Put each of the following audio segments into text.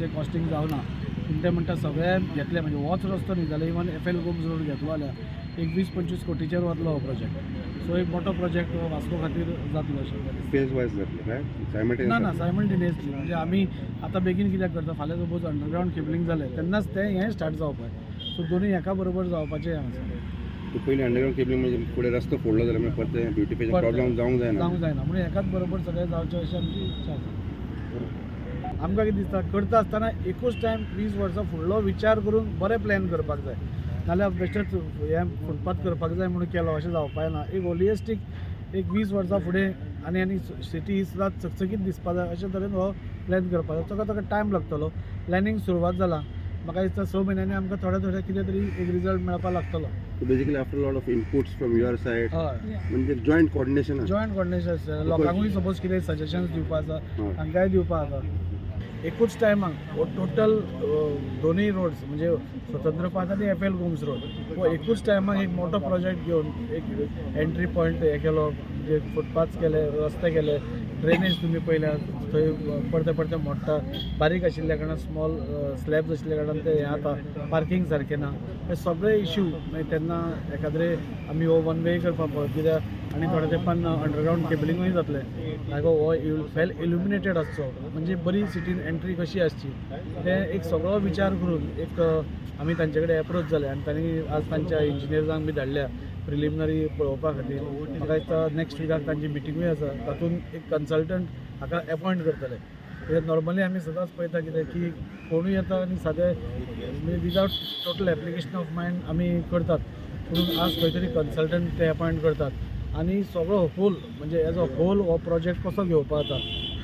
तेंचे कॉस्टिंग जावना पूण ते म्हणटा सगळ्यांक घेतले म्हणजे होच रस्तो न्ही जाल्यार इवन FL गोम्स रोड घेतलो जाल्यार एक 20-25 कोटीचेर वतलो हो प्रोजेक्ट. सो एक मोठो प्रोजेक्ट वास्को खातीर जातलो अशें. फेज वायज जातले काय ना सायमल्टेनियसली म्हणजे आमी आतां बेगीन कित्याक करता फाल्यां सपोज अंडरग्रावंड केबलिंग जालें तेन्नाच तें हें स्टार्ट जावपाक. सो दोनूय एका बरोबर जावपाचें आसा. पयलीं अंडरग्रावंड केबलिंग म्हणजे फुडें रस्तो फोडलो जाल्यार मागीर परत ब्युटिफिकेशन प्रॉब्लेम जावंक जायना म्हणून एकाच बरोबर सगळें जावचें अशी आमची इच्छा आसा. आमकां कितें दिसता करता आसतना एकूच टायम 20 वर्सां फुडलो विचार करून बरें प्लॅन करपाक जाय नाल्यार बेश्टेच हें फुटपाथ करपाक जाय म्हणून केलो अशें जावपाक ना. एक होलिस्टीक एक 20 वर्सां फुडें आनी सिटी ही सुद्दां चकचकीत दिसपाक जाय अशे तरेन हो प्लॅन करपाक जाय. ताका टायम लागतलो. प्लॅनिंग सुरवात जाला म्हाका दिसता 6 म्हयन्यांनी आमकां थोडे कितें तरी एक रिजल्ट मेळपाक लागतलो. Basically after lot of inputs from your said म्हणजे जॉयंट कोऑर्डिनेशन लोकांकूय सपोज कितें सजेशन्स दिवपाक आसा तांकांय दिवपाक आसा. एकूच टायमाक हो टोटल दोनूय रोड्स म्हणजे स्वतंत्र पाथ आनी FL गोम्स रोड हो एकूच टायमाक एक मोठो प्रोजेक्ट घेवन एक एंट्री पॉयंट हे केलो म्हणजे फुटपाथ केले रस्ते केले ड्रेनेज तुमी पळयल्यार थंय परते मोडटा बारीक आशिल्ल्या कारणान स्मॉल स्लॅब्स आशिल्ल्या कारणान ते हे आता पार्किंग सारकें ना हे सगळे इश्यू मागीर तेन्ना एखाद्रे आमी हो वन वे करपाक पळय कित्याक आनी थोड्या तेंपान अंडरग्रावंड केबलिंगूय जातलें मागो हो वेल इल्युमिनेटेड आसचो म्हणजे बरी सिटीन एंट्री कशी आसची ते एक सगळो विचार करून एक आमी तांचे कडेन एप्रोच जाले आनी तांणी आज तांच्या इंजिनियर्सांक बी धाडल्या प्रिलिमिनरी पळोवपा खातीर. म्हाका दिसता नेक्स्ट विकाक तांची मिटींगूय आसा तातूंत एक कन्सल्टंट हाका अपॉयंट करतले. कित्याक नॉर्मली आमी सदांच पळयता कितें की कोणूय येता आनी सादें without total application of mind आमी करतात पूण आज खंय तरी कन्सल्टंट ते अपॉयंट करतात आनी सगळो होल म्हणजे एज अ होल हो प्रोजेक्ट कसो घेवपा जाता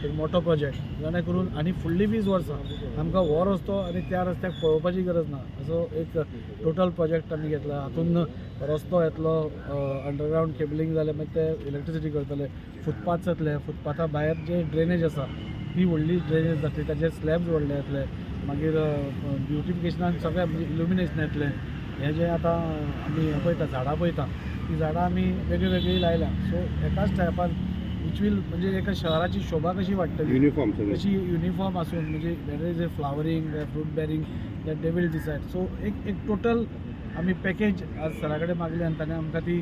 एक मोठो प्रोजेक्ट जेणे करून आनी फुडलीं 20 वर्सां आमकां हो रस्तो आनी त्या रस्त्याक पळोवपाची गरज ना असो एक टोटल प्रोजेक्ट आमी घेतला. हातून रस्तो येतलो अंडरग्रावंड केबलिंग जालें मागीर ते इलेक्ट्रिसिटी करतले फुटपाथ जातले फुटपाथा भायर जे ड्रेनेज आसा ती व्हडली ड्रेनेज जातली ताचे स्लॅब्स व्हडले येतले मागीर ब्युटिफिकेशनान सगळें म्हणजे इल्युमिनेशन येतलें. हे जे आतां आमी पळयता झाडां पळयता ती झाडां आमी वेगळी लायल्या सो एकाच टायपान विच वील म्हणजे एका शहराची शोभा कशी वाडटली युनिफॉर्म कशी युनिफॉर्म आसून म्हणजे there is a flowering fruit bearing that they will decide. So एक टोटल आमी पॅकेज आज सरा कडेन मागली आनी ताणें आमकां ती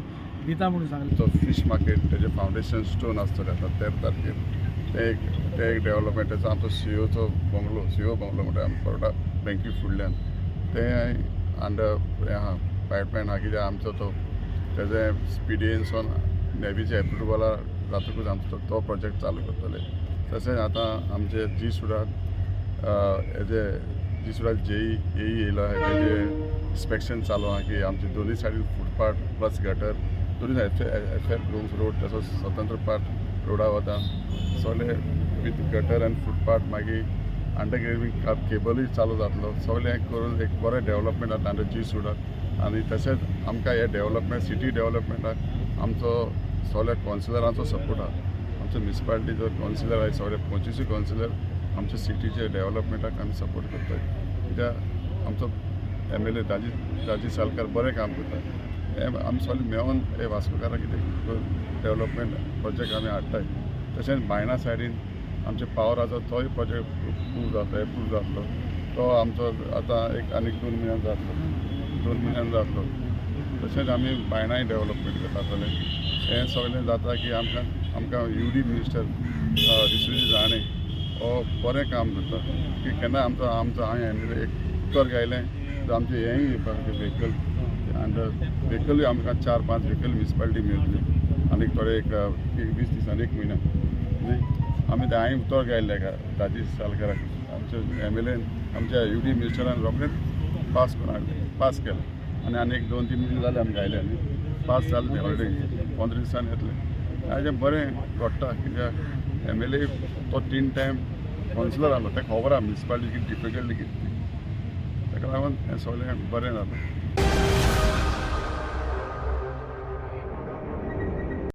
दिता म्हणून सांगलें. तो फीश मार्केट तेजे फावंडेशन स्टोन आसतले आतां 13 तारखेर ते एक डेव्हलपमेंटाचो आमचो CEO बंगलो म्हणटा आमी कोर्टा बँकी फुडल्यान ते अंडर पायपलायन हा कित्याक आमचो तेजे स्पिडीनसून नेवीचे एप्रुवला जातकूच आमचो तो प्रोजेक्ट चालू करतले. तशेंच आतां आमचे Gsuda JE येयलो तेजे इन्स्पेक्शन चालू आहा की आमचे दोनूय सायडीन फुटपाथ प्लस गटर दोनूय FL गोम्स रोड तसोच स्वतंत्र पाथ रोडा वता सगळे विथ गटर आनी फुटपाथ मागीर अंडरग्रावंड केबलूय चालू जातलो सगळें करून एक बरें डेव्हलपमेंट जाता अंडर Gsuda आनी तशेंच आमकां हे डेव्हलपमेंट सिटी डेव्हलपमेंटाक आमचो सगळ्या कावन्सिलरांचो सपोर्ट आहा. आमचो म्युनिसिपालिटीचो कावन्सिलर आहाय सगळे 25 कावन्सिलर आमच्या सिटीचे डेव्हलपमेंटाक आमी सपोर्ट करतात कित्याक आमचो MLA दाजी सालकार बरें काम करता. हे आमी सगळे मेळोन हे वास्कोकाराक कितें डेव्हलपमेंट प्रोजेक्ट आमी हाडटाय. तशेंच बायणा सायडीन आमचे पावर आसा तोय प्रोजेक्ट एप्रूव जातलो तो आमचो आतां आनीक 2 म्हयन्यान जातलो. तशेंच आमी बायणाय डेव्हलपमेंट करताले. हें सगळें जाता की आमकां UD मिनिस्टर रिसुजी जाणे हो बरें काम करता की केन्ना आमचो हांवें MLA एक उतर गायलें तर आमचें हेंय येवपाक व्हेकल अंडर व्हेकलूय आमकां 4-5 व्हेकल म्युनिसिपालिटी मेळटली आनीक थोडे एक 20 दिसांनी 1 म्हयन्यान आमी ते हांवें उतर गायल्ले दाजी सालकाराक आमच्या MLAन आमच्या UD मिनिस्टरान रोखडेंच पास केलें आनी एक 2-3 म्हयने जाले आमी गायले आनी पास जालें ऑलरेडी 15 दिसांनी येतलें. हाजें बरें घडटा कित्याक MLA तो 3 टायम कावन्सिलर आहलो ताका खबर आहा म्युनिसिपालिटी कितें डिफिकल्टी कितें ताका लागून हें सगळें बरें जाता.